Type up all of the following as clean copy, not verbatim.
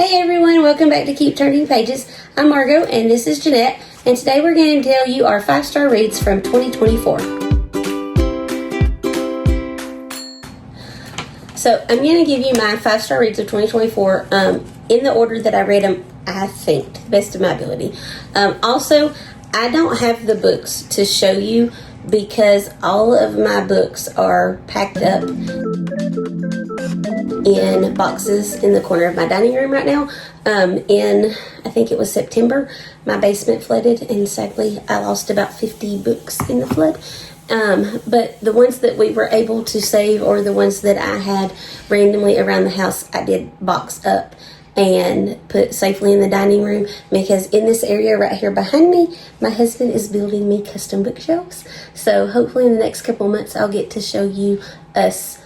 Hey everyone, welcome back to Keep Turning Pages. I'm Margot and this is Jeanette, and today we're going to tell you our 5-star reads from 2024. So I'm going to give you my 5-star reads of 2024 in the order that I read them, I think, to the best of my ability. Also, I don't have the books to show you because all of my books are packed up in boxes in the corner of my dining room right now. I think it was September, my basement flooded, and sadly I lost about 50 books in the flood. But the ones that we were able to save, or the ones that I had randomly around the house, I did box up and put safely in the dining room, because in this area right here behind me, my husband is building me custom bookshelves. So hopefully in the next couple months I'll get to show you us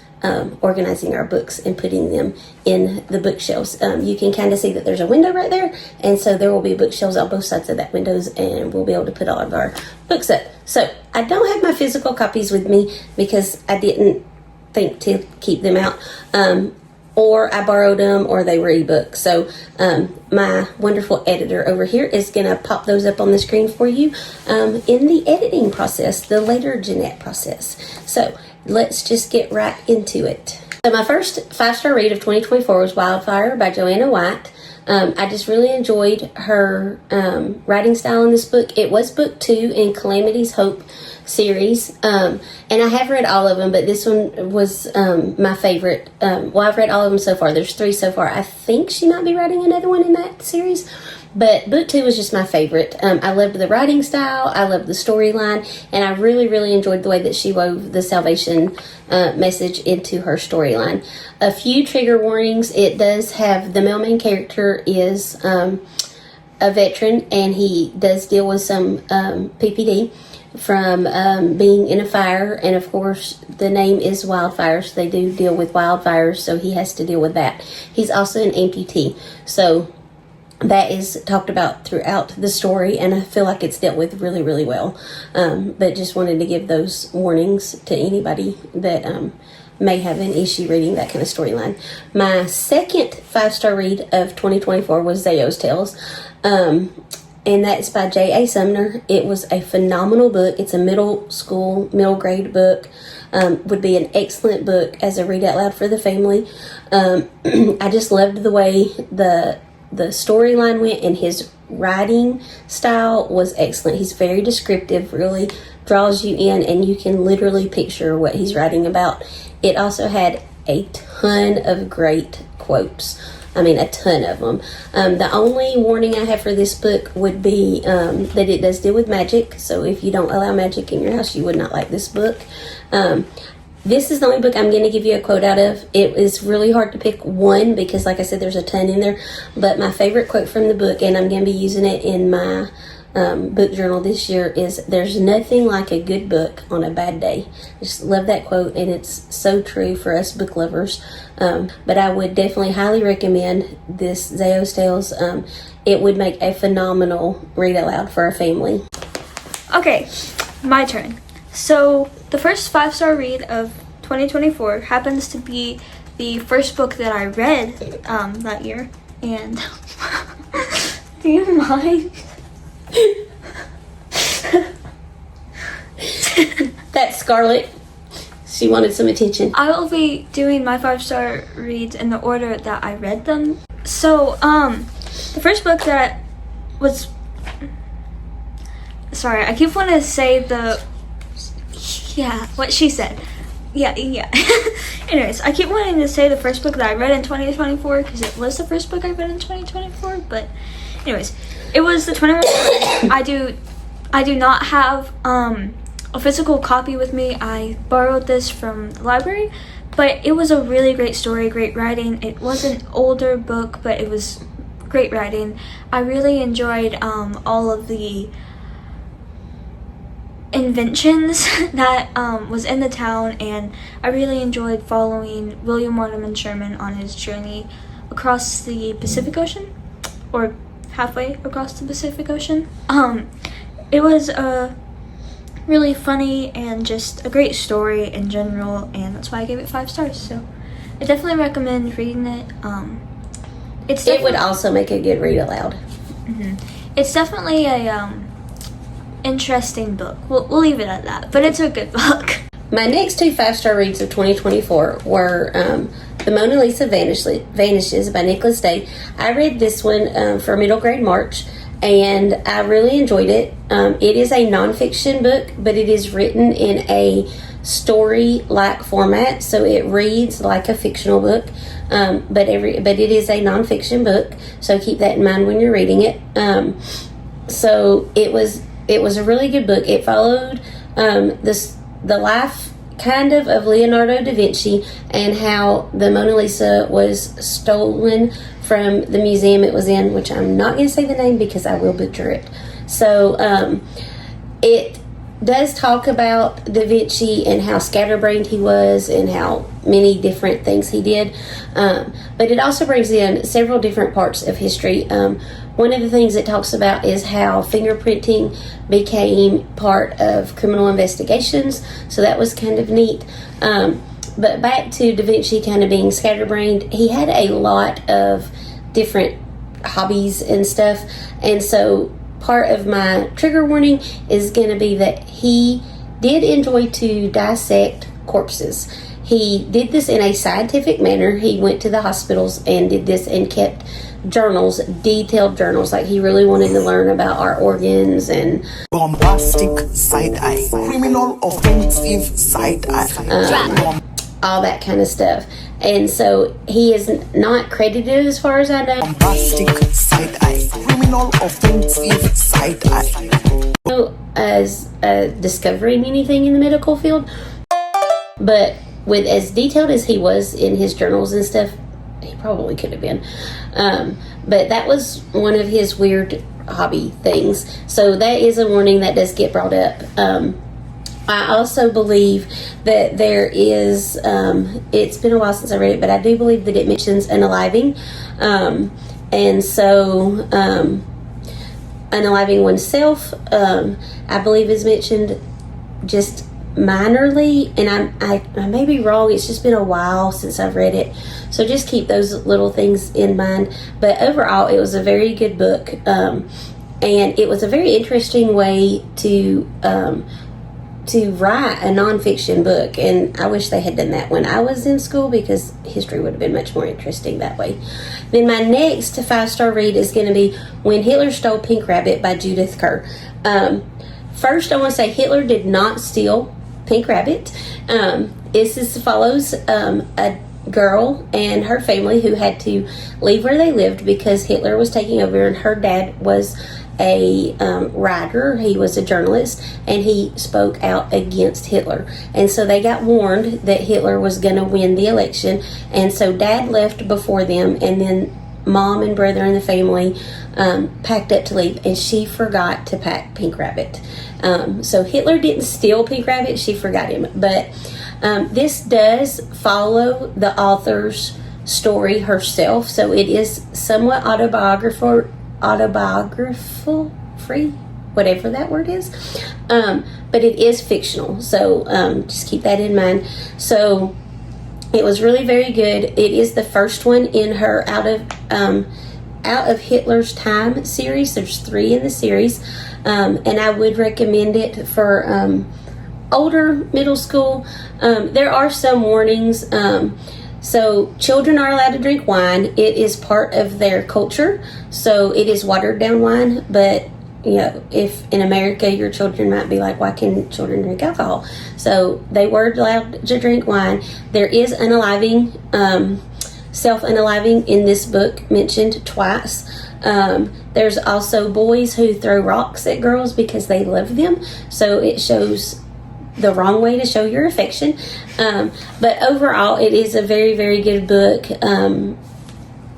organizing our books and putting them in the bookshelves. You can kind of see that there's a window right there, and so there will be bookshelves on both sides of that windows, and we'll be able to put all of our books up. So I don't have my physical copies with me because I didn't think to keep them out, or I borrowed them, or they were ebooks. So my wonderful editor over here is going to pop those up on the screen for you in the editing process, the later Jeanette process. So let's just get right into it. So my first 5-star read of 2024 was Wildfire by Joanna White. I just really enjoyed her writing style in this book. It was book 2 in Calamity's Hope series, and I have read all of them, but this one was my favorite. Well, I've read all of them so far. There's 3 so far. I think she might be writing another one in that series, but book 2 was just my favorite. I loved the writing style, I loved the storyline, and I really, really enjoyed the way that she wove the salvation message into her storyline. A few trigger warnings. It does have, the male main character is a veteran, and he does deal with some PPD from being in a fire, and of course the name is Wildfire, so they do deal with wildfires, so he has to deal with that. He's also an amputee, so that is talked about throughout the story, and I feel like it's dealt with really, really well. But just wanted to give those warnings to anybody that may have an issue reading that kind of storyline. My second 5-star read of 2024 was Zayo's Tales. And that's by J.A. Sumner. It was a phenomenal book. It's a middle grade book. Would be an excellent book as a read out loud for the family. I just loved the way the storyline went, and his writing style was excellent. He's very descriptive, really draws you in, and you can literally picture what he's writing about. It also had a ton of great quotes. I mean, a ton of them. The only warning I have for this book would be that it does deal with magic. So if you don't allow magic in your house, you would not like this book. This is the only book I'm going to give you a quote out of. It is really hard to pick one because, like I said, there's a ton in there. But my favorite quote from the book, and I'm going to be using it in my book journal this year, is "There's nothing like a good book on a bad day." I just love that quote, and it's so true for us book lovers. But I would definitely highly recommend this Zayo's Tales. It would make a phenomenal read aloud for a family. Okay, my turn. So the first 5-star read of 2024 happens to be the first book that I read that year. And do you mind? That's Scarlett. She wanted some attention. I will be doing my 5-star reads in the order that I read them. So, the first book that was... Sorry, I keep wanting to say the... Yeah, what she said. Yeah. Anyways, I keep wanting to say the first book that I read in 2024 because it was the first book I read in 2024, but anyways, it was the 21st. I do not have a physical copy with me. I borrowed this from the library, but it was a really great story, great writing. It was an older book, but it was great writing. I really enjoyed all of the inventions that was in the town, and I really enjoyed following William Mortimer Sherman on his journey across the Pacific Ocean, or halfway across the Pacific Ocean. It was a really funny and just a great story in general, and that's why I gave it 5 stars. So I definitely recommend reading it. It would also make a good read aloud. It's definitely a interesting book. We'll leave it at that, but it's a good book. My next 2 5-star reads of 2024 were The Mona Lisa Vanishes by Nicholas Day. I read this one for middle grade March, and I really enjoyed it. It is a nonfiction book, but it is written in a story-like format, so it reads like a fictional book, but it is a nonfiction book, so keep that in mind when you're reading it. So it was a really good book. It followed the life kind of Leonardo da Vinci and how the Mona Lisa was stolen from the museum it was in, which I'm not going to say the name because I will butcher it. So it does talk about Da Vinci and how scatterbrained he was and how many different things he did. But it also brings in several different parts of history. One of the things it talks about is how fingerprinting became part of criminal investigations. So that was kind of neat. But back to Da Vinci kind of being scatterbrained, he had a lot of different hobbies and stuff. And so part of my trigger warning is going to be that he did enjoy to dissect corpses. He did this in a scientific manner. He went to the hospitals and did this and kept journals, detailed journals, like he really wanted to learn about our organs and bombastic side eye, criminal offensive side eye, all that kind of stuff. And so he is not credited as far as I know. Bombastic side eye, criminal offensive side eye. As discovering anything in the medical field, but with as detailed as he was in his journals and stuff, he probably could have been. But that was one of his weird hobby things. So that is a warning that does get brought up. I also believe that there is, it's been a while since I read it, but I do believe that it mentions unaliving. And so unaliving oneself, I believe is mentioned just minorly, and I may be wrong. It's just been a while since I've read it, so just keep those little things in mind. But overall, it was a very good book, and it was a very interesting way to write a nonfiction book, and I wish they had done that when I was in school, because history would have been much more interesting that way. Then my next 5-star read is going to be When Hitler Stole Pink Rabbit by Judith Kerr. First, I want to say Hitler did not steal Pink Rabbit. This follows a girl and her family who had to leave where they lived because Hitler was taking over, and her dad was a writer. He was a journalist, and he spoke out against Hitler, and so they got warned that Hitler was going to win the election, and so dad left before them, and then mom and brother and the family packed up to leave, and she forgot to pack Pink Rabbit. So Hitler didn't steal Pink Rabbit, she forgot him. But this does follow the author's story herself, so it is somewhat autobiographical free, whatever that word is, but it is fictional, so just keep that in mind. So it was really very good. It is the first one in her Out of Hitler's Time series. There's 3 in the series, and I would recommend it for older middle school. There are some warnings. So children are allowed to drink wine. It is part of their culture. So it is watered down wine. But, you know, if in America your children might be like, why can children drink alcohol? So they were allowed to drink wine. There is unaliving, self-unaliving in this book mentioned twice. There's also boys who throw rocks at girls because they love them. So it shows the wrong way to show your affection. But overall, it is a very, very good book.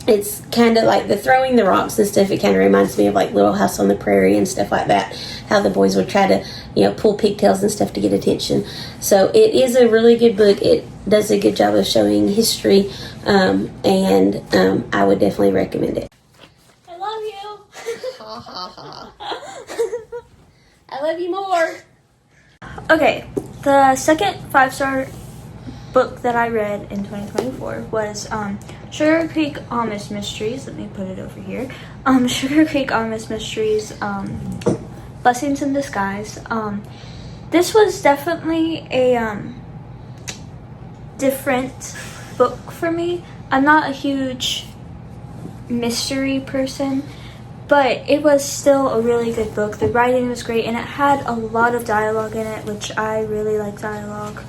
It's kind of like the throwing the rocks and stuff. It kind of reminds me of like Little House on the Prairie and stuff like that. How the boys would try to, you know, pull pigtails and stuff to get attention. So it is a really good book. It does a good job of showing history, and I would definitely recommend it. I love you. Ha ha ha. I love you more. Okay, the second 5-star book that I read in 2024 was Sugar Creek Amish Mysteries. Let me put it over here. Sugar Creek Amish Mysteries. Blessings in Disguise. This was definitely a different book for me. I'm not a huge mystery person, but it was still a really good book. The writing was great, and it had a lot of dialogue in it, which I really like dialogue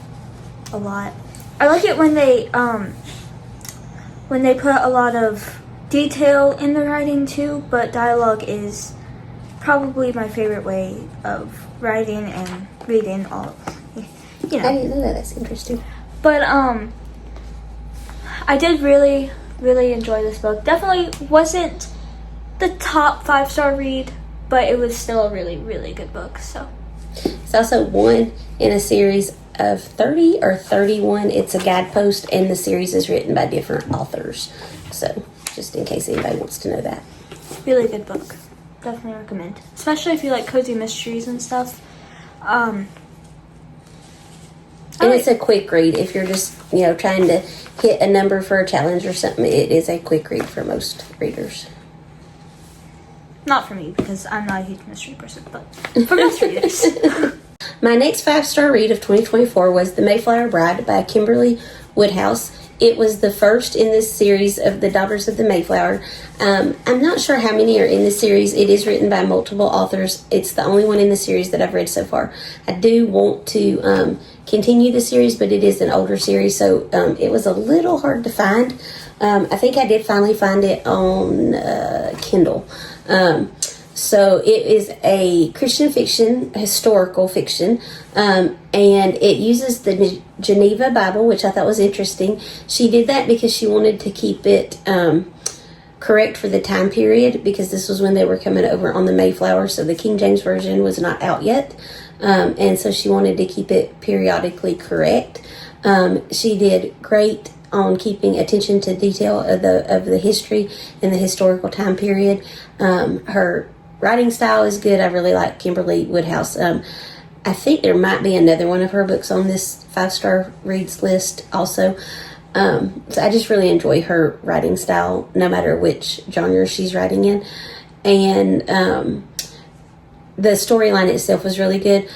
a lot. I like it when they put a lot of detail in the writing too, but dialogue is probably my favorite way of writing and reading all, you know. I didn't know that. That's interesting. But I did really, really enjoy this book. Definitely wasn't the top 5-star read, but it was still a really, really good book. So It's also one in a series of 30 or 31. It's a guidepost, and the series is written by different authors. So just in case anybody wants to know that. really good book. Definitely recommend, especially if you like cozy mysteries and stuff. And it's a quick read. If you're just, trying to hit a number for a challenge or something, it is a quick read for most readers. Not for me, because I'm not a huge mystery person, but for most readers. My next 5-star read of 2024 was The Mayflower Bride by Kimberly Woodhouse. It was the first in this series of the Daughters of the Mayflower. I'm not sure how many are in this series. It is written by multiple authors. It's the only one in the series that I've read so far. I do want to continue the series, but it is an older series, so it was a little hard to find. I think I did finally find it on Kindle. So it is a Christian fiction, historical fiction, and it uses the Geneva Bible, which I thought was interesting. She did that because she wanted to keep it correct for the time period, because this was when they were coming over on the Mayflower, so the King James Version was not out yet, and so she wanted to keep it periodically correct. She did great on keeping attention to detail of the history and the historical time period. Her writing style is good. I really like Kimberly Woodhouse. I think there might be another one of her books on this 5-star reads list also. So I just really enjoy her writing style, no matter which genre she's writing in. And the storyline itself was really good.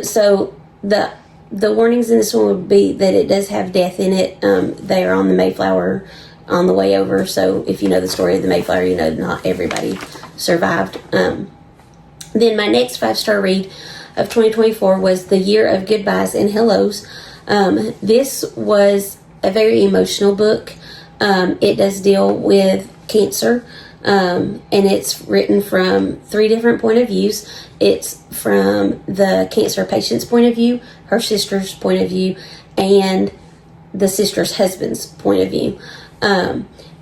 So the warnings in this one would be that it does have death in it. They are on the Mayflower on the way over, so if you know the story of the Mayflower, you know not everybody survived. Then my next 5-star read of 2024 was The Year of Goodbyes and Hellos. This was a very emotional book. It does deal with cancer, and it's written from 3 different point of views. It's from the cancer patient's point of view, her sister's point of view, and the sister's husband's point of view.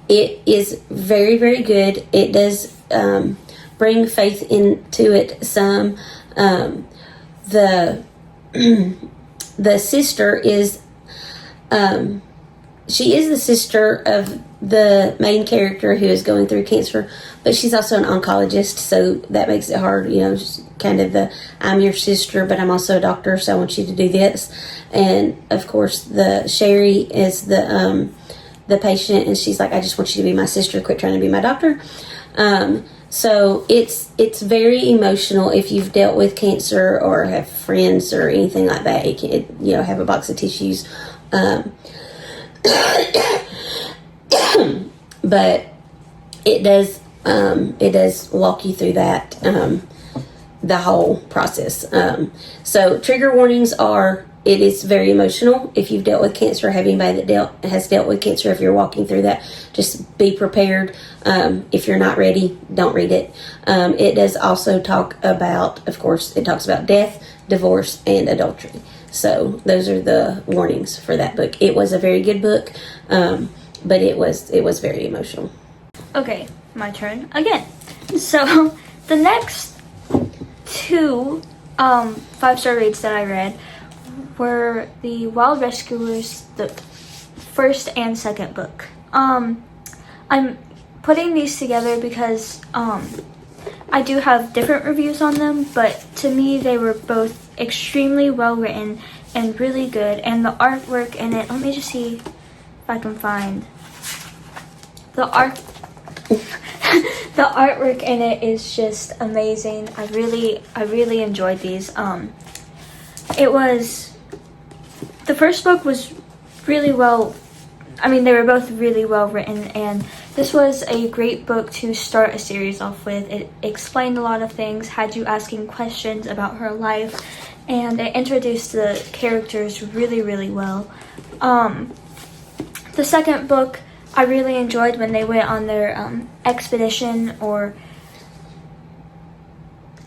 It is very, very good. It does bring faith into it some. The sister is she is the sister of the main character who is going through cancer, but she's also an oncologist, so that makes it hard, just kind of I'm your sister, but I'm also a doctor, so I want you to do this. And of course the Sherry is the patient, and she's like, I just want you to be my sister, quit trying to be my doctor. So it's very emotional. If you've dealt with cancer or have friends or anything like that, it can, have a box of tissues. But it does walk you through that, the whole process. So trigger warnings are, it is very emotional. If you've dealt with cancer, have anybody that has dealt with cancer, if you're walking through that, just be prepared. If you're not ready, don't read it. It does also talk about, of course, it talks about death, divorce, and adultery. So those are the warnings for that book. It was a very good book, but it was very emotional. Okay, my turn again. So the next 2 5-star reads that I read were the Wild Rescuers, the first and second book. I'm putting these together because I do have different reviews on them, but to me they were both extremely well written and really good, and the artwork in it, let me just see if I can find the art. The artwork in it is just amazing. I really enjoyed these. It was, the first book was really well, I mean, they were both really well written, and this was a great book to start a series off with. It explained a lot of things, had you asking questions about her life, and it introduced the characters really, really well. The second book I really enjoyed when they went on their expedition.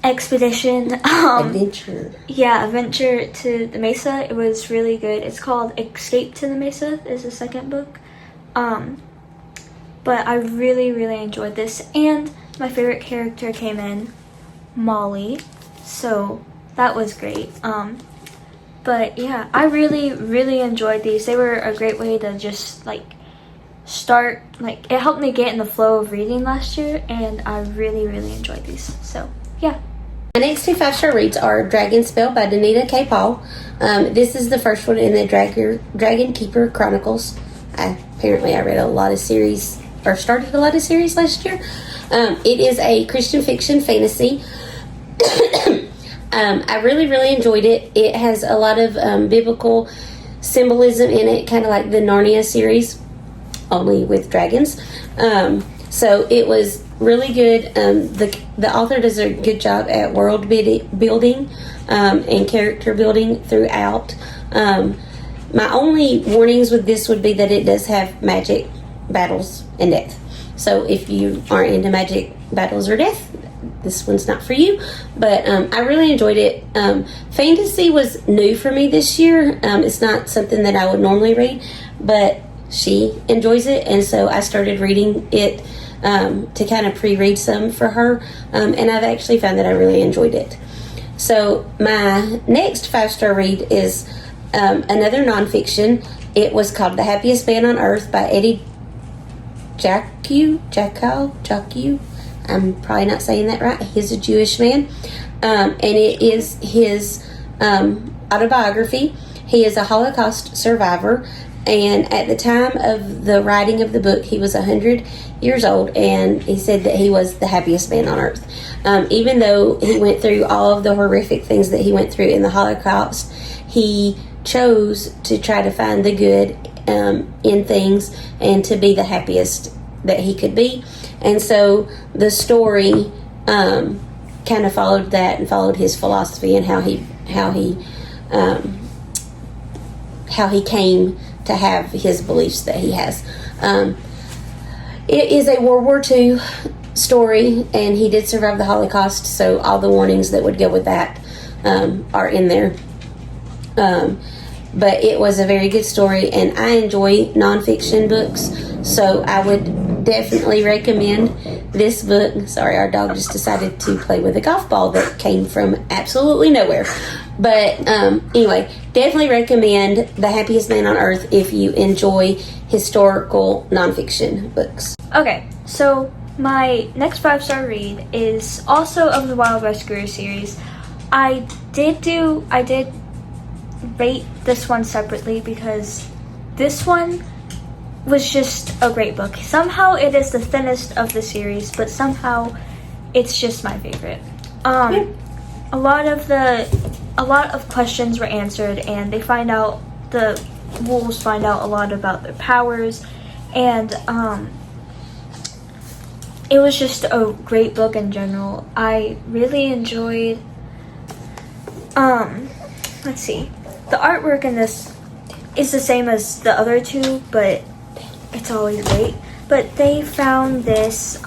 Adventure. Yeah, adventure to the Mesa. It was really good. It's called Escape to the Mesa is the second book. But I really, really enjoyed this. And my favorite character came in, Molly. So that was great. But yeah, I really, really enjoyed these. They were a great way to just start, it helped me get in the flow of reading last year, and I really, really enjoyed these. So yeah. My next two 5-star reads are Dragon Spell by Danita K. Paul. This is the first one in the Dragon Keeper Chronicles. Apparently I read a lot of series, or started a lot of series last year. It is a Christian fiction fantasy. I really, really enjoyed it. It has a lot of biblical symbolism in it, kind of like the Narnia series, only with dragons. So it was really good. The author does a good job at world building and character building throughout. My only warnings with this would be that it does have magic, battles, and death. So if you aren't into magic, battles, or death, this one's not for you. But I really enjoyed it. Fantasy was new for me this year. It's not something that I would normally read, but she enjoys it, and so I started reading it to kind of pre-read some for her, and I've actually found that I really enjoyed it. So my next 5-star read is another nonfiction. It was called The Happiest Man on Earth by Eddie Jacque. I'm probably not saying that right. He's a Jewish man, and it is his autobiography. He is a Holocaust survivor, and at the time of the writing of the book, he was 100 years old, and he said that he was the happiest man on earth. Even though he went through all of the horrific things that he went through in the Holocaust, he chose to try to find the good in things and to be the happiest that he could be. And so the story kind of followed that and followed his philosophy and how he came to have his beliefs that he has. It is a World War II story, and he did survive the Holocaust, so all the warnings that would go with that are in there. But it was a very good story, and I enjoy nonfiction books, so I would definitely recommend this book. Sorry, our dog just decided to play with a golf ball that came from absolutely nowhere. But anyway, definitely recommend The Happiest Man on Earth if you enjoy historical nonfiction books. Okay, so my next 5-star read is also of the Wild Rescuer series. I did rate this one separately because this one was just a great book. Somehow it is the thinnest of the series, but somehow it's just my favorite. A lot of questions were answered, and the wolves find out a lot about their powers, and it was just a great book in general. I really enjoyed, let's see, the artwork in this is the same as the other two, but it's always great. But they found this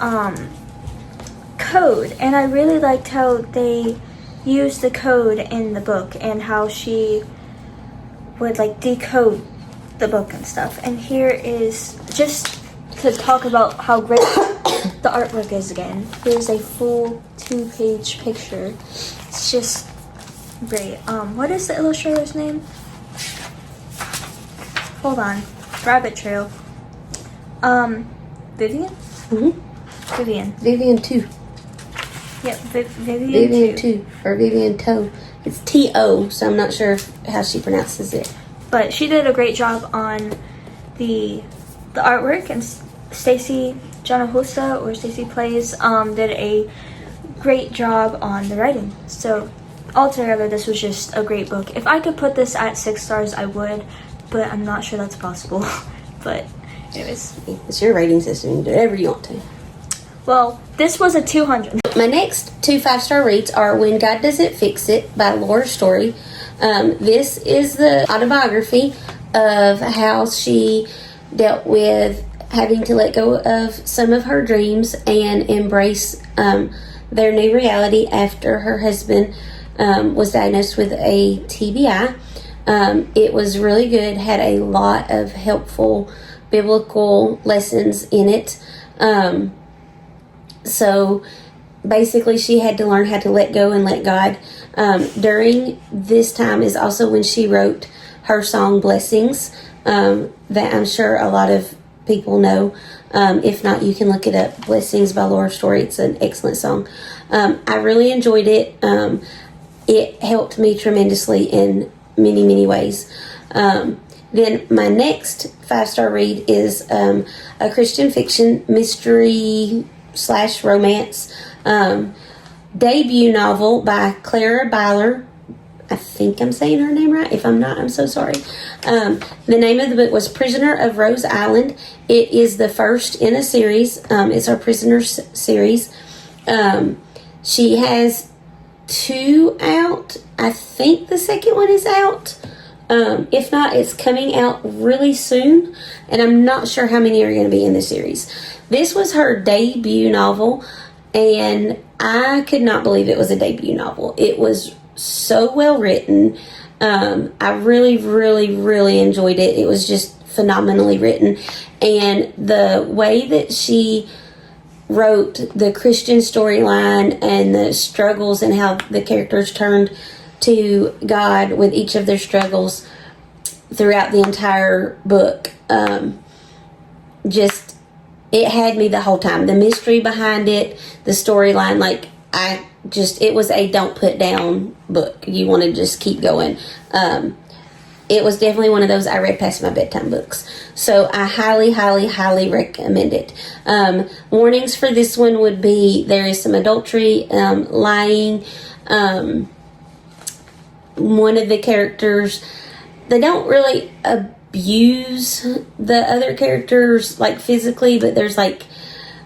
code, and I really liked how they used the code in the book and how she would decode the book and stuff. And here is, just to talk about how great the artwork is again, here's a full 2-page picture. It's just great. What is the illustrator's name? Hold on. Rabbit Trail. Vivian? Mm-hmm. Vivian. Vivian 2. Yep, Vivian 2. Or Vivian Toe. It's T-O, so I'm not sure how she pronounces it. But she did a great job on the artwork, and Stacy Janahosa, or Stacy Plays, did a great job on the writing. So altogether, this was just a great book. If I could put this at 6 stars, I would, but I'm not sure that's possible. But anyways, It's your rating system. You can do whatever you want to. well, this was a 200. My next 2 5-star reads are When God Doesn't Fix It by Laura Story. This is the autobiography of how she dealt with having to let go of some of her dreams and embrace their new reality after her husband was diagnosed with a TBI. It was really good, had a lot of helpful biblical lessons in it. So basically, she had to learn how to let go and let God. During this time is also when she wrote her song Blessings, that I'm sure a lot of people know. If not, you can look it up. Blessings by Laura Story. It's an excellent song. I really enjoyed it. It helped me tremendously in many, many ways. Then my next 5-star read is a Christian fiction mystery / romance debut novel by Clara Byler. I think I'm saying her name right. If I'm not, I'm so sorry. The name of the book was Prisoner of Rose Island. It is the first in a series. It's our Prisoners series. She has 2 out. I think the second one is out. If not, it's coming out really soon. And I'm not sure how many are going to be in the series. This was her debut novel. And I could not believe it was a debut novel. It was so well written. I really, really, really enjoyed it. It was just phenomenally written. And the way that she wrote the Christian storyline and the struggles and how the characters turned to God with each of their struggles throughout the entire book, just, it had me the whole time. The mystery behind it, the storyline, like, it was a don't put down book. You want to just keep going. It was definitely one of those I read past my bedtime books. So I highly, highly, highly recommend it. Warnings for this one would be there is some adultery, lying. One of the characters, they don't really abuse the other characters like physically, but there's like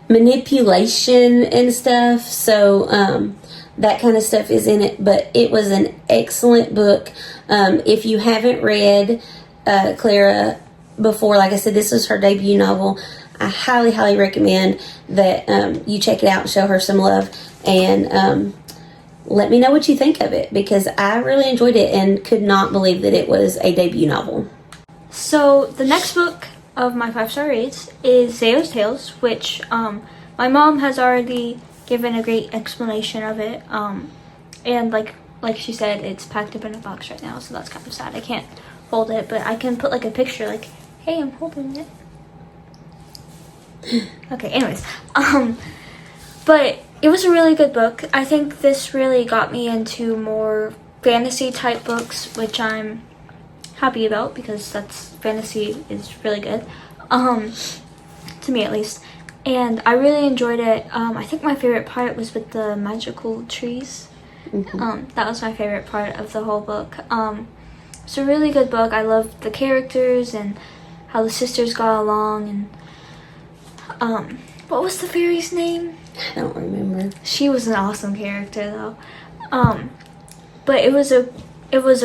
manipulation and stuff. So that kind of stuff is in it, but it was an excellent book. If you haven't read Clara before, like I said, this was her debut novel. I highly, highly recommend that you check it out and show her some love, and let me know what you think of it, because I really enjoyed it and could not believe that it was a debut novel. So the next book of my 5-star reads is Zeo's Tales, which my mom has already given a great explanation of it, and like she said, it's packed up in a box right now, so that's kind of sad. I can't hold it, but I can put like a picture, like, hey, I'm holding it. Okay, anyways, but it was a really good book. I think this really got me into more fantasy type books, which I'm happy about, because fantasy is really good, to me at least. And I really enjoyed it. I think my favorite part was with the magical trees. Mm-hmm. That was my favorite part of the whole book. It's a really good book. I loved the characters and how the sisters got along. And what was the fairy's name? I don't remember. She was an awesome character though. But it was a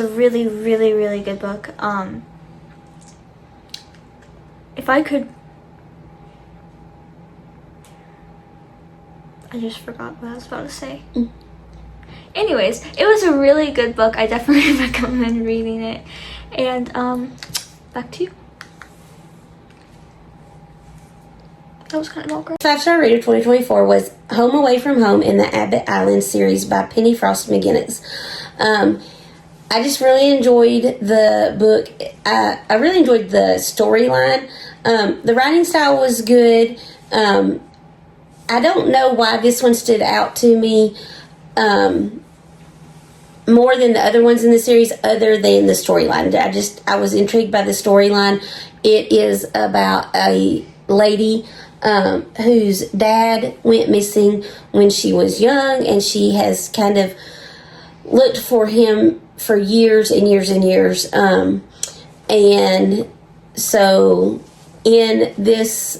really, really, really good book. If I could, I just forgot what I was about to say. Anyways, it was a really good book. I definitely recommend reading it. And back to you. That was kind of awkward. 5-star reader 2024 was Home Away from Home in the Abbott Island series by Penny Frost McGinnis. I just really enjoyed the book. I really enjoyed the storyline. The writing style was good. I don't know why this one stood out to me more than the other ones in the series, other than the storyline. I was intrigued by the storyline. It is about a lady whose dad went missing when she was young, and she has kind of looked for him for years and years and years. And so in this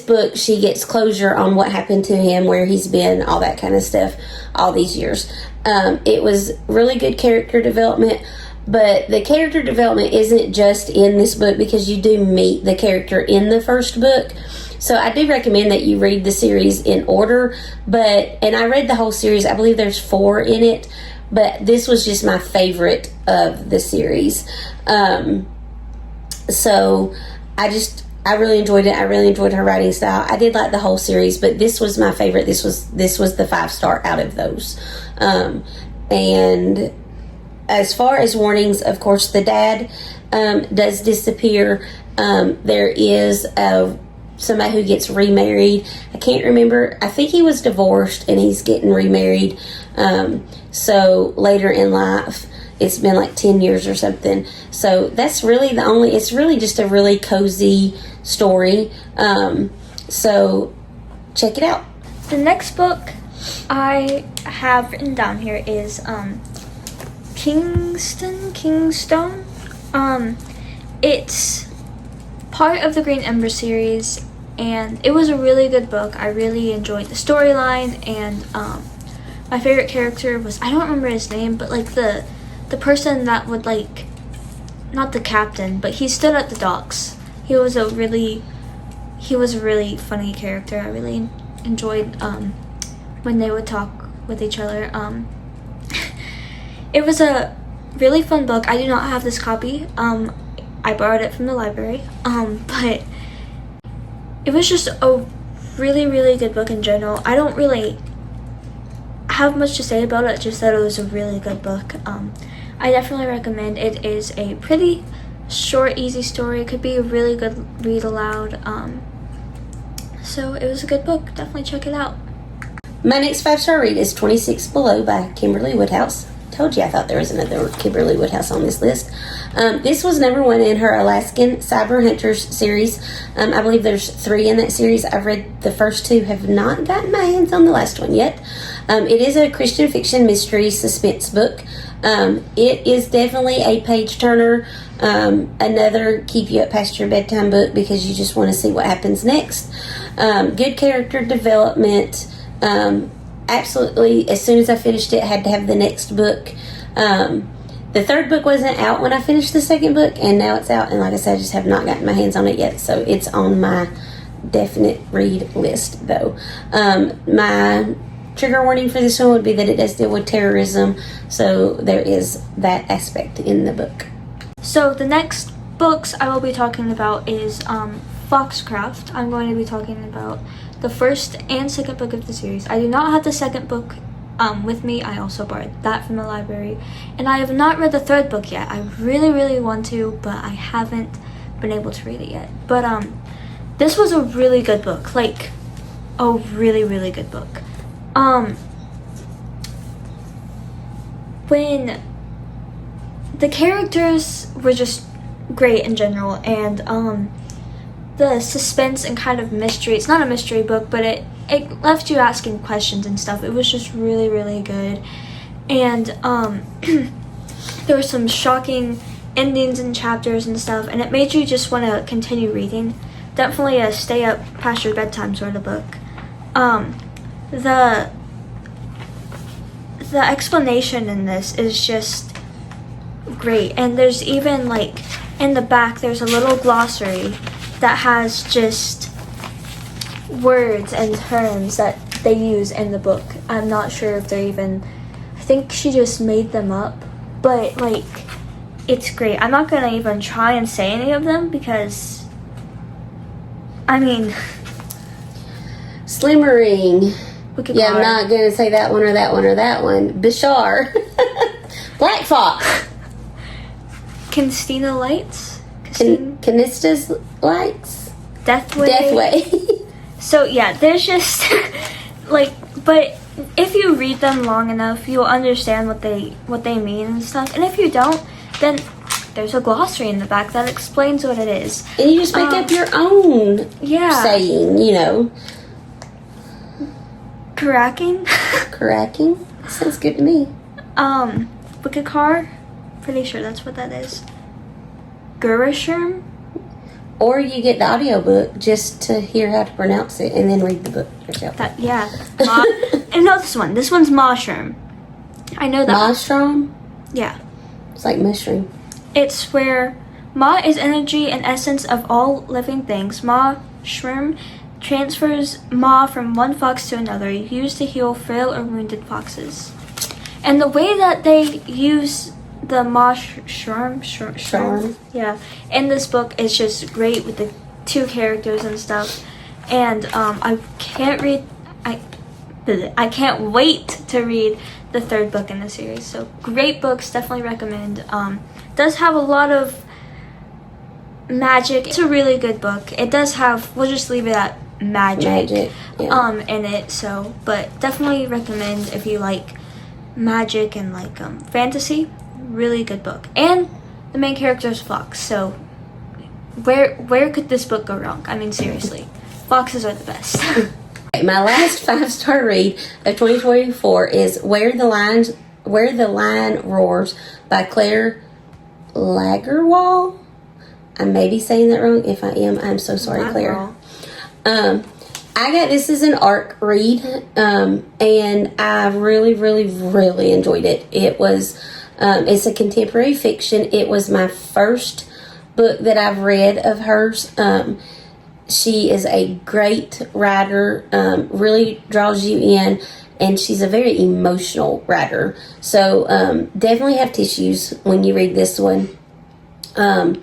book, she gets closure on what happened to him, where he's been, all that kind of stuff, all these years. It was really good character development, but the character development isn't just in this book, because you do meet the character in the first book. So I do recommend that you read the series in order, and I read the whole series. I believe there's 4 in it, but this was just my favorite of the series. So I really enjoyed it. I really enjoyed her writing style. I did like the whole series, but this was my favorite. This was the 5-star out of those. And as far as warnings, of course, the dad does disappear. There is somebody who gets remarried. I can't remember. I think he was divorced and he's getting remarried. So later in life, it's been like 10 years or something. So that's really it's really just a really cozy story. So check it out. The next book I have written down here is Kingstone. It's part of the Green Ember series, and it was a really good book. I really enjoyed the storyline, and my favorite character was, I don't remember his name, but like the person that would, like, not the captain, but he stood at the docks. He was a really funny character. I really enjoyed when they would talk with each other. It was a really fun book. I do not have this copy. I borrowed it from the library. But it was just a really, really good book in general. I don't really have much to say about it, just that it was a really good book. I definitely recommend it. It is a pretty short, easy story. It could be a really good read aloud. So it was a good book. Definitely check it out. My next 5-star read is 26 Below by Kimberly Woodhouse. Told you I thought there was another Kimberly Woodhouse on this list. This was number 1 in her Alaskan Cyber Hunters series. I believe there's 3 in that series. I've read the first 2, have not gotten my hands on the last one yet. It is a Christian fiction mystery suspense book. It is definitely a page turner. Another keep you up past your bedtime book, because you just want to see what happens next. Good character development. Absolutely, as soon as I finished it, I had to have the next book. The third book wasn't out when I finished the second book, and now it's out, and like I said, I just have not gotten my hands on it yet, so it's on my definite read list, though. My trigger warning for this one would be that it does deal with terrorism, so there is that aspect in the book. So the next books I will be talking about is Foxcraft. I'm going to be talking about the first and second book of the series. I do not have the second book with me. I also borrowed that from the library, and I have not read the third book yet. I really, really want to, but I haven't been able to read it yet. But this was a really good book, like a really, really good book. When the characters were just great in general, and the suspense and kind of mystery, it's not a mystery book, but it left you asking questions and stuff. It was just really, really good. And there were some shocking endings and chapters and stuff, and it made you just want to continue reading. Definitely a stay up past your bedtime sort of book. The explanation in this is just great, and there's even, like, in the back there's a little glossary that has just words and terms that they use in the book. I'm not sure if they're even, I think she just made them up, but like, it's great. I'm not gonna even try and say any of them, because I mean, Slimmering. Wicked I'm not gonna say that one or that one or that one. Bishar. Black Fox. Kinstina Lights. Canista's Lights. Deathway. Deathway. So yeah, there's just like, but if you read them long enough, you'll understand what they mean and stuff. And if you don't, then there's a glossary in the back that explains what it is. And you just make up your own Yeah. saying, you know. Cracking. Cracking? Sounds good to me. Bukakar. Pretty sure that's what that is. Gurusharm. Or you get the audiobook just to hear how to pronounce it and then read the book yourself. And no, this one. This one's Mashroom. I know that. Mushroom? Yeah. It's like mushroom. It's where Ma is energy and essence of all living things. Ma Shroom transfers Ma from one fox to another, used to heal frail or wounded foxes. And the way that they use the Ma Shroom, yeah, in this book is just great with the two characters and stuff. And I can't wait to read the third book in the series. So great books, definitely recommend. Does have a lot of magic. It's a really good book. It does have, we'll just leave it at magic, yeah. in it. So, but definitely recommend if you like magic and like fantasy. Really good book. And the main character is Fox. So where could this book go wrong? I mean, seriously, foxes are the best. My last 5-star read of 2024 is Where the Lion Roars by Claire Lagerwall. I may be saying that wrong. If I am, I'm so sorry, Claire. I got this as an ARC read, and I really, really, really enjoyed it. It was, it's a contemporary fiction. It was my first book that I've read of hers. She is a great writer, really draws you in, and she's a very emotional writer. So definitely have tissues when you read this one. And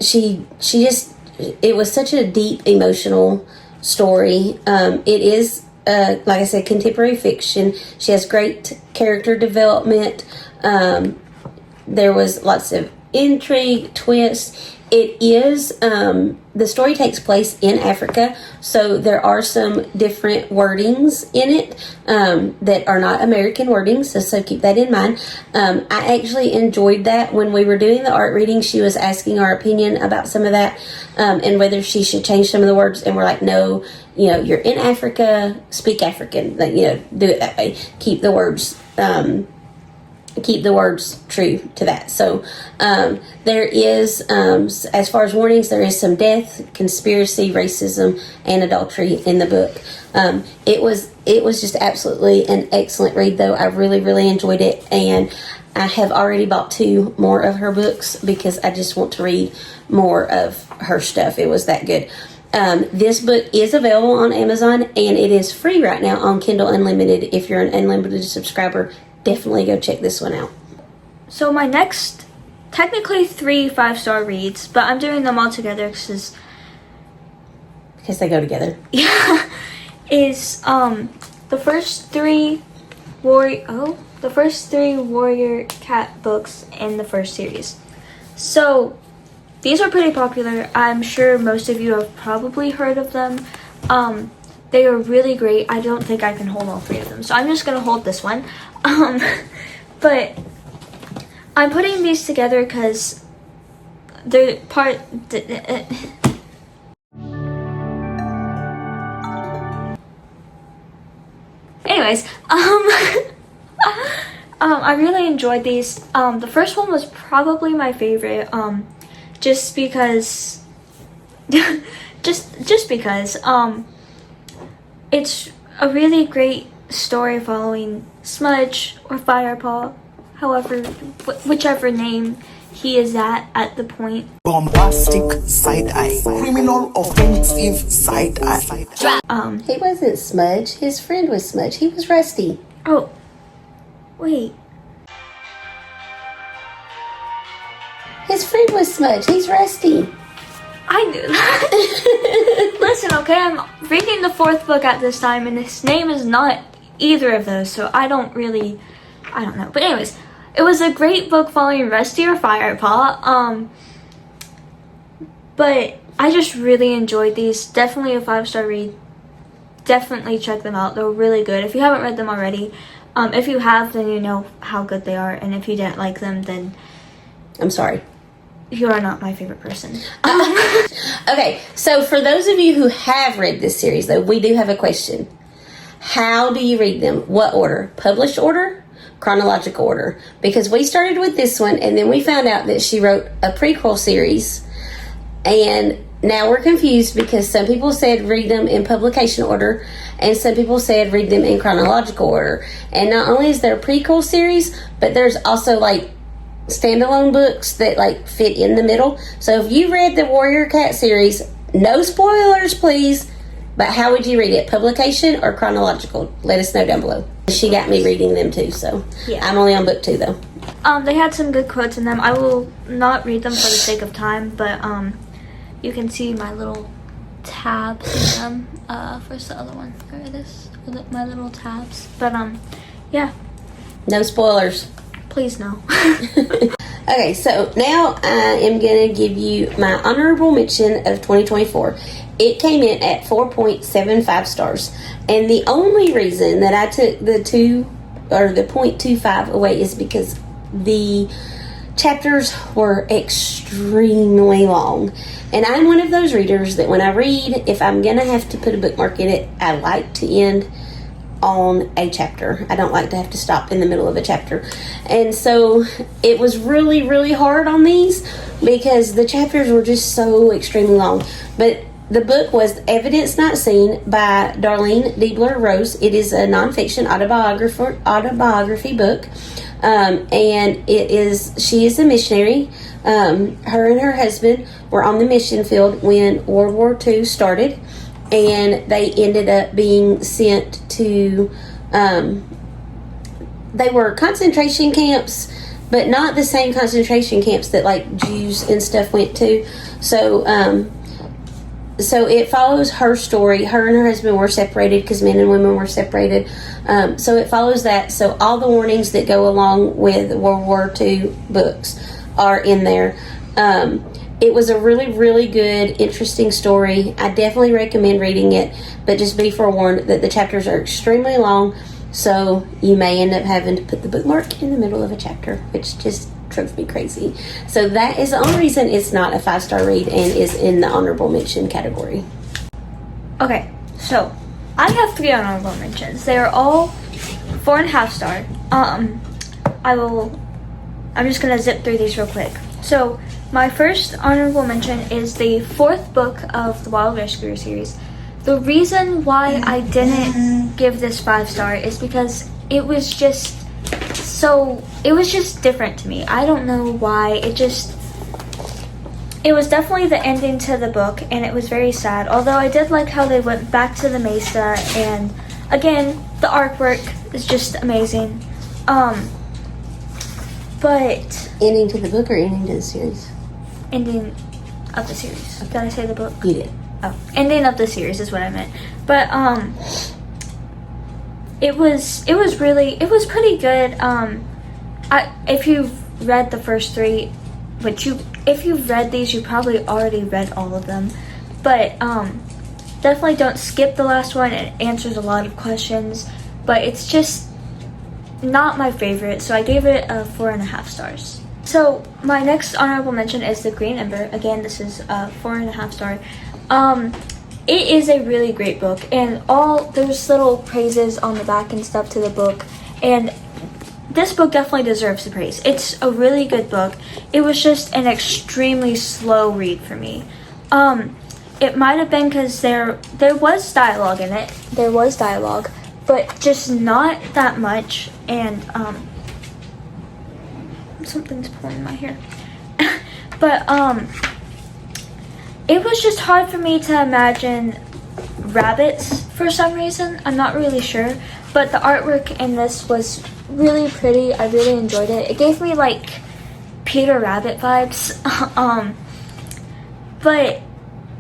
she just, it was such a deep emotional story. It is, like I said, contemporary fiction. She has great character development. There was lots of intrigue, twists. It is, the story takes place in Africa, so there are some different wordings in it that are not American wordings, so keep that in mind. I actually enjoyed that. When we were doing the art reading, she was asking our opinion about some of that and whether she should change some of the words, and we're like, no, you know, you're in Africa, speak African, you know, do it that way. Keep the words true to that. So there is, as far as warnings, there is some death, conspiracy, racism, and adultery in the book. It was just absolutely an excellent read, though. I really, really enjoyed it, and I have already bought 2 more of her books because I just want to read more of her stuff. It was that good. This book is available on Amazon, and it is free right now on Kindle Unlimited. If you're an Unlimited subscriber, definitely go check this one out. So my next, technically 3 5-star reads, but I'm doing them all together because they go together. Yeah, is the first 3 Warrior Cat books in the first series. So these are pretty popular. I'm sure most of you have probably heard of them. They are really great. I don't think I can hold all 3 of them, so I'm just gonna hold this one. But I'm putting these together because they're part. Anyways, I really enjoyed these. The first one was probably my favorite. Just because, just because. It's a really great story following Smudge or Firepaw, however, whichever name he is at the point. Bombastic side eye, criminal offensive side eye. He wasn't Smudge. His friend was Smudge. He was Rusty. Oh, wait. His friend was Smudge. He's Rusty. I knew that. Listen, okay, I'm reading the 4th book at this time, and his name is not either of those, so I don't know. But anyways, it was a great book following Rusty or Firepaw. But I just really enjoyed these. Definitely a 5-star read. definitely check them out. They're really good. If you haven't read them already, if you have, then you know how good they are. And if you didn't like them, then I'm sorry. you are not my favorite person. Okay, so for those of you who have read this series, though, we do have a question. How do you read them? What order? Published order? Chronological order? Because we started with this one, and then we found out that she wrote a prequel series, and now we're confused because some people said read them in publication order, and some people said read them in chronological order. And not only is there a prequel series, but there's also like standalone books that like fit in the middle. So if you read the Warrior Cat series, no spoilers please, but how would you read it? Publication or chronological? Let us know down below. She got me reading them too, so Yeah. I'm only on book 2 though. They had some good quotes in them. I will not read them for the sake of time, but you can see my little tabs in them. Where's the other one? There it is. My little tabs. But yeah, No spoilers. please no. Okay, so now I am going to give you my honorable mention of 2024. It came in at 4.75 stars. And the only reason that I took the 0.25 away is because the chapters were extremely long. And I'm one of those readers that when I read, if I'm going to have to put a bookmark in it, I like to end on a chapter. I don't like to have to stop in the middle of a chapter. And so it was really, really hard on these because the chapters were just so extremely long. But the book was Evidence Not Seen by Darlene Diebler Rose. It is a nonfiction autobiography book. And she is a missionary. Her and her husband were on the mission field when World War II started. And they ended up being sent to, they were concentration camps, but not the same concentration camps that like Jews and stuff went to. So it follows her story. Her and her husband were separated because men and women were separated. So it follows that. So all the warnings that go along with World War II books are in there. It was a really, really good, interesting story. I definitely recommend reading it, but just be forewarned that the chapters are extremely long, so you may end up having to put the bookmark in the middle of a chapter, which just drove me crazy. So that is the only reason it's not a 5-star read and is in the honorable mention category. Okay, so I have 3 honorable mentions. They are all 4.5 star. I'm just gonna zip through these real quick. So my first honorable mention is the 4th book of the Wild Rescuer series. The reason why I didn't give this 5-star is because it was just different to me. I don't know why. It was definitely the ending to the book, and it was very sad. Although I did like how they went back to the Mesa, and again, the artwork is just amazing. But Ending to the book or ending to the series? ending of the series. Did I say the book? You did. Oh, ending of the series is what I meant. But it was pretty good. If you've read the first 3, if you've read these, you probably already read all of them. But definitely don't skip the last one. It answers a lot of questions, but it's just not my favorite. So I gave it a 4.5 stars. So my next honorable mention is The Green Ember. Again, this is a 4.5 star. It is a really great book, and there's little praises on the back and stuff to the book, and this book definitely deserves the praise. It's a really good book. It was just an extremely slow read for me. It might have been because there was dialogue in it. There was dialogue, but just not that much, and something's pulling in my hair. But it was just hard for me to imagine rabbits for some reason. I'm not really sure, but the artwork in this was really pretty. I really enjoyed it. It gave me like Peter Rabbit vibes. But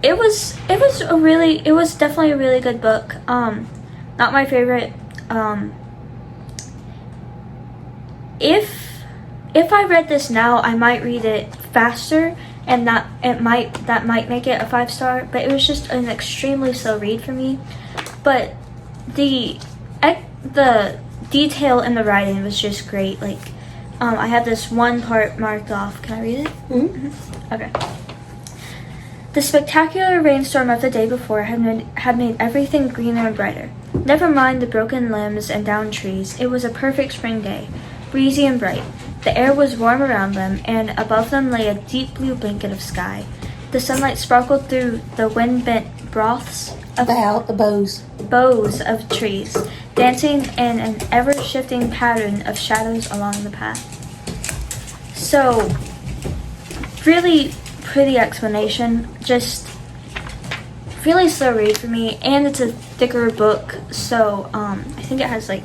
it was definitely a really good book. Not my favorite. If I read this now, I might read it faster, and that might make it a 5-star. But it was just an extremely slow read for me. but the detail in the writing was just great. Like, I have this one part marked off. Can I read it? Mm-hmm. Okay. The spectacular rainstorm of the day before had made everything greener and brighter. Never mind the broken limbs and downed trees. It was a perfect spring day, breezy and bright. The air was warm around them, and above them lay a deep blue blanket of sky. The sunlight sparkled through the wind-bent boughs of trees, dancing in an ever-shifting pattern of shadows along the path. So, really pretty explanation, just really slow read for me, and it's a thicker book, so I think it has like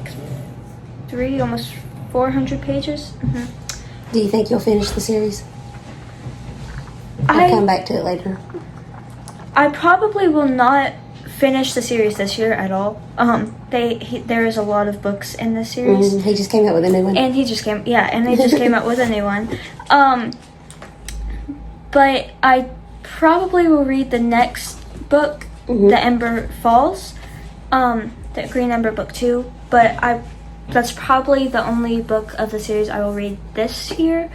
almost 400 pages. Do you think you'll finish the series? I'll come back to it later. I probably will not finish the series this year at all. There is a lot of books in this series. He just came out with a new one. And they just came out with a new one. But I probably will read the next book, The Ember Falls, the Green Ember book 2. But that's probably the only book of the series I will read this year,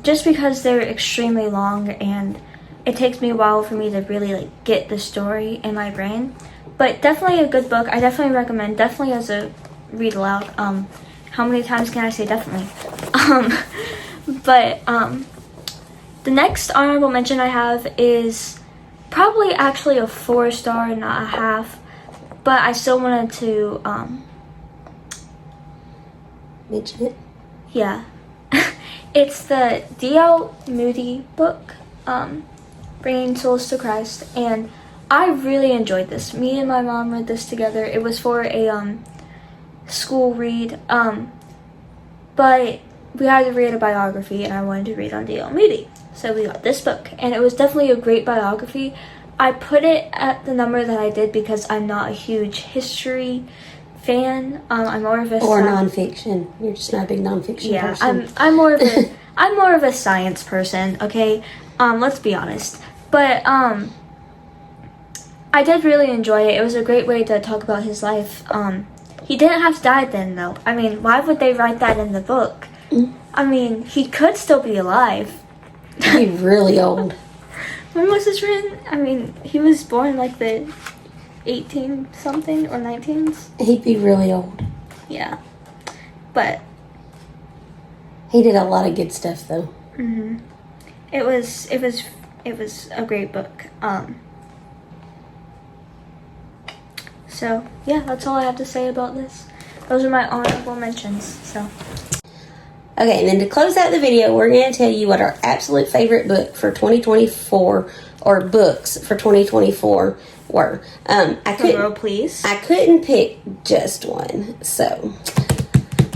just because they're extremely long and it takes me a while for me to really like get the story in my brain. But definitely a good book. I definitely recommend. Definitely as a read aloud. How many times can I say definitely? The next honorable mention I have is probably actually a 4-star, not a half. But I still wanted to mention it. Yeah. It's the D.L. Moody book, Bringing Souls to Christ, and I really enjoyed this. Me and my mom read this together. It was for a school read, but we had to read a biography, and I wanted to read on D.L. Moody, so we got this book, and it was definitely a great biography. I put it at the number that I did because I'm not a huge history fan. I'm more of a nonfiction. You're just not a big nonfiction person. I'm more of a science person. Okay, let's be honest. But I did really enjoy it. It was a great way to talk about his life. He didn't have to die then, though. I mean, why would they write that in the book? I mean, he could still be alive. He'd be really old. When was this written? I mean, he was born like the 18-something or 19s. He'd be really old. Yeah. But he did a lot of good stuff, though. It was a great book. So yeah, that's all I have to say about this. Those are my honorable mentions. So. Okay, and then to close out the video, we're going to tell you what our absolute favorite book for 2024, or books for 2024, were. Please. I couldn't pick just one, so.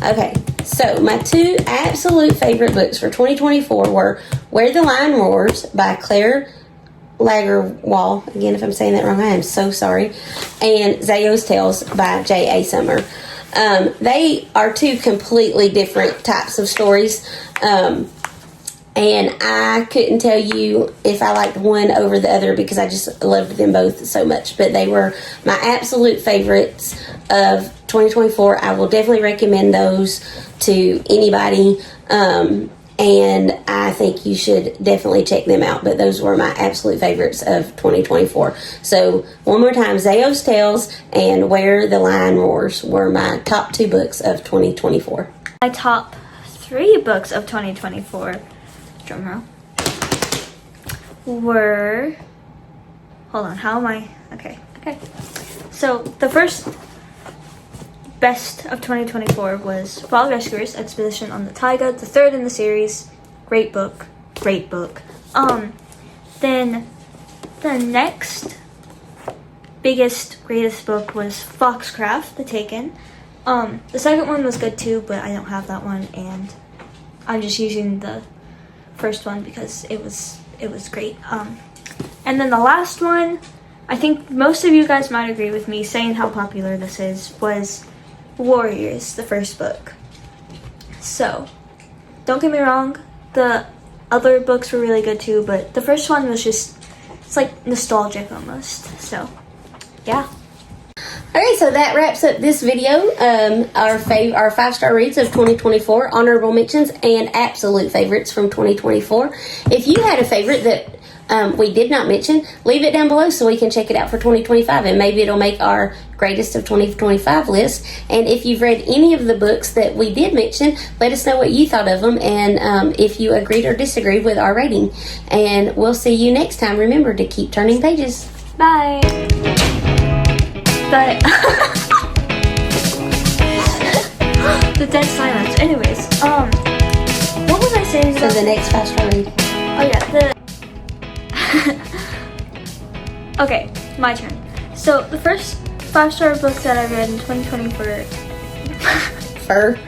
Okay, so my 2 absolute favorite books for 2024 were Where the Lion Roars by Claire Lagerwall. Again, if I'm saying that wrong, I am so sorry. And Zayo's Tales by J.A. Summer. They are 2 completely different types of stories. And I couldn't tell you if I liked one over the other because I just loved them both so much. But they were my absolute favorites of 2024. I will definitely recommend those to anybody. And I think you should definitely check them out. But those were my absolute favorites of 2024. So, one more time, Zayo's Tales and Where the Lion Roars were my top 2 books of 2024. My top 3 books of 2024, drumroll, were... Hold on, how am I... Okay. So, the first best of 2024 was Wild Rescuers Expedition on the Taiga, the 3rd in the series. Great book. Then the next greatest book was Foxcraft, The Taken. The second one was good too, but I don't have that one, and I'm just using the first one because it was great. And then the last one, I think most of you guys might agree with me saying how popular this is, was Warriors, the first book. So, don't get me wrong, the other books were really good too, but the first one was just, it's like nostalgic almost. So, yeah. Okay, so that wraps up this video. Our 5-star reads of 2024, honorable mentions, and absolute favorites from 2024. If you had a favorite that we did not mention, leave it down below so we can check it out for 2025, and maybe it'll make our greatest of 2025 list. And if you've read any of the books that we did mention, let us know what you thought of them, and if you agreed or disagreed with our rating. And we'll see you next time. Remember to keep turning pages. Bye. But the dead silence. Anyways, what was I saying? So the next 5-star read. Oh yeah, okay, my turn. So the first 5-star book that I read in 2024. Fur.